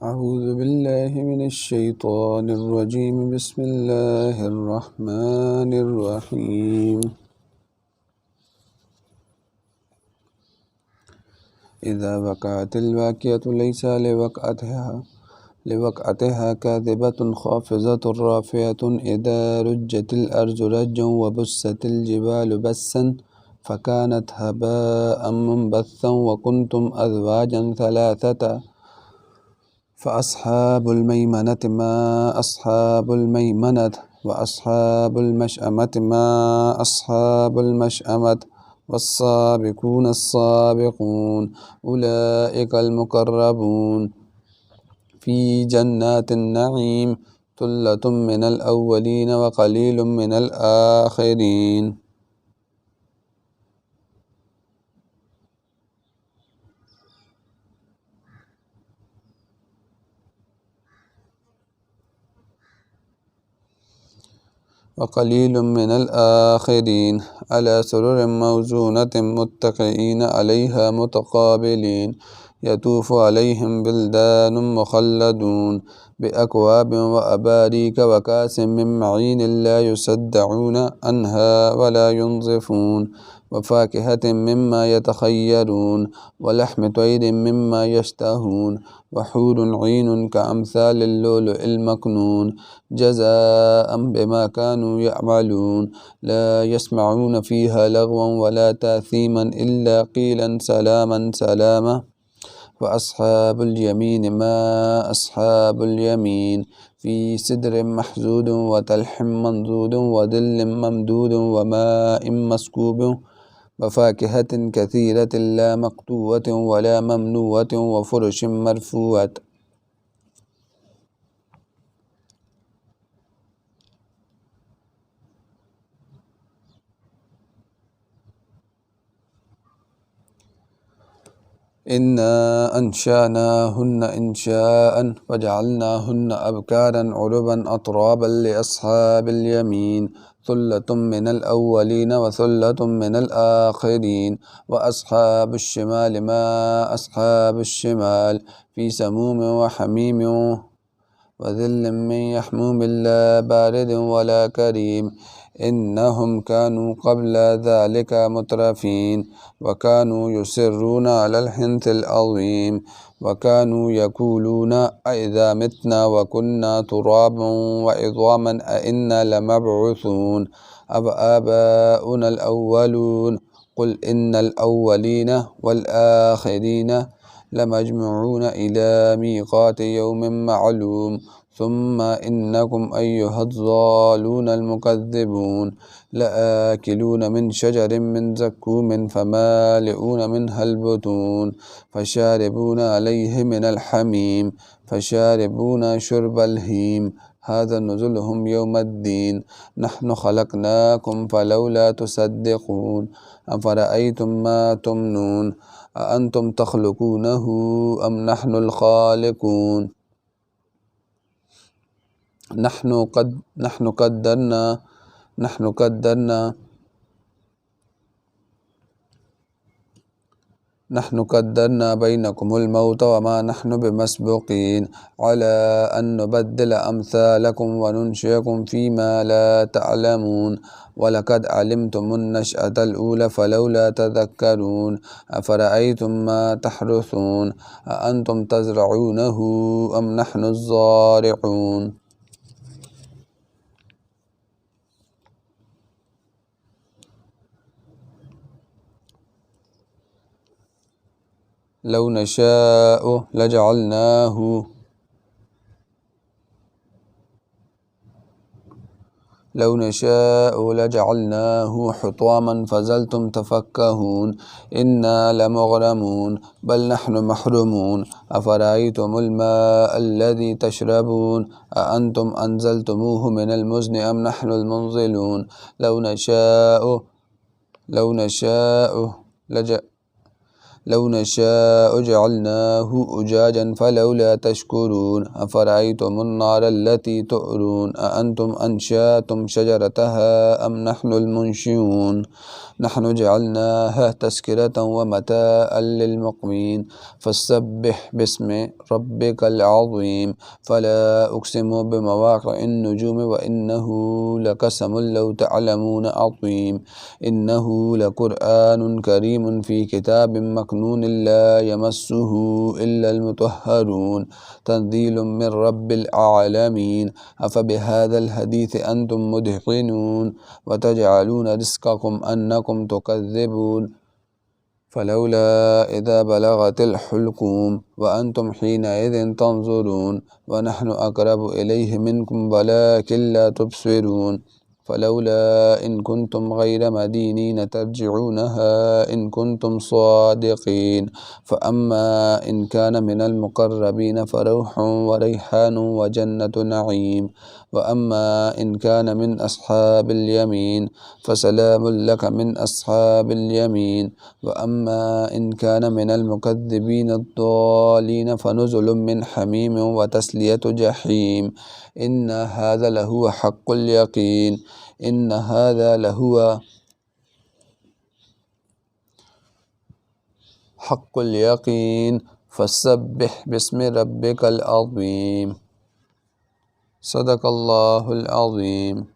أعوذ بالله من الشيطان الرجيم. بسم الله الرحمن الرحيم. إذا وقعت الواقعة ليس لوقعتها كاذبة خافضة رافعة. إذا رجت الأرض رجا وبست الجبال بسا فكانت هباء منبثا وكنتم أزواجا ثلاثة. فأصحاب الميمنة ما أصحاب الميمنة وأصحاب المشأمة ما أصحاب المشأمة والسابقون السابقون أولئك المقربون في جنات النعيم ثلة من الأولين وقليل من الآخرين. وقليل من الآخرين على سرر موزونة متكئين عليها متقابلين يطوف عليهم بلدان مخلدون بأكواب وأباريك وكأس من معين لا يصدعون عنها ولا ينزفون وفاكهة مما يتخيرون ولحم طير مما يشتهون وحور عين كأمثال اللؤلؤ المكنون جزاء بما كانوا يعملون لا يسمعون فيها لغوا ولا تأثيما إلا قيلا سلاما سلاما. وأصحاب اليمين ما أصحاب اليمين في سدر محزود وتلح منضود وظل ممدود وماء مسكوب وفاكهة كثيرة لا مقطوعة ولا ممنوعة وفرش مرفوعة. إنا أنشأناهن إنشاء وجعلناهن أبكارا عربا أترابا لأصحاب اليمين ثلة من الأولين وثلة من الآخرين. وأصحاب الشمال ما أصحاب الشمال في سموم وحميم وظل من يحموم لا بارد ولا كريم إنهم كانوا قبل ذلك مترفين وكانوا يصرون على الحنث العظيم وكانوا يقولون أئذا متنا وكنا ترابا وعظاما أئنا لمبعوثون أو آباؤنا الأولون قل إن الأولين والآخرين لمجموعون إلى ميقات يوم معلوم ثم إنكم أيها الضالون المكذبون لآكلون من شجر من زقوم فمالئون منها البطون فشاربون عليه من الحميم فشاربون شرب الهيم هذا نزلهم يوم الدين نحن خلقناكم فلولا تصدقون أفرأيتم ما تمنون أأنتم تخلقونه أم نحن الخالقون نحن قدرنا بينكم الموت وما نحن بمسبوقين على أن نبدل أمثالكم وننشئكم فيما لا تعلمون ولقد علمتم النشأة الأولى فلولا تذكرون أفرأيتم ما تحرثون أأنتم تزرعونه أم نحن الزارعون لو نشاء لجعلناه حطاما فظلتم تفكهون إنا لمغرمون بل نحن محرومون أفرأيتم الماء الذي تشربون أأنتم أنزلتموه من المزن أم نحن المنزلون لو نشاء لو نشاء جعلناه أجاجا فلولا تشكرون أفرأيتم النار التي تؤرون أأنتم أنشأتم شجرتها أم نحن المنشئون نحن جعلناها تذكرة ومتاعا للمقوين فسبح باسم ربك العظيم فلا أقسم بمواقع النجوم وإنه لقسم لو تعلمون عظيم إنه لقرآن كريم في كتاب مكنون لا يمسه إلا المطهرون تنزيل من رب العالمين أفبهذا الحديث أنتم مدهنون وتجعلون رزقكم أنكم تكذبون فلولا إذا بلغت الحلقوم وأنتم حينئذ تنظرون ونحن أقرب إليه منكم ولكن لا تبصرون فلولا إن كنتم غير مدينين ترجعونها إن كنتم صادقين فأما إن كان من المقربين فروح وريحان وجنة نعيم وأما إن كان من أصحاب اليمين فسلام لك من أصحاب اليمين وأما إن كان من المكذبين الضالين فنزل من حميم وتسلية جحيم إن هذا لهو حق اليقين إن هذا لهو حق اليقين فسبح باسم ربك العظيم صدق الله العظيم.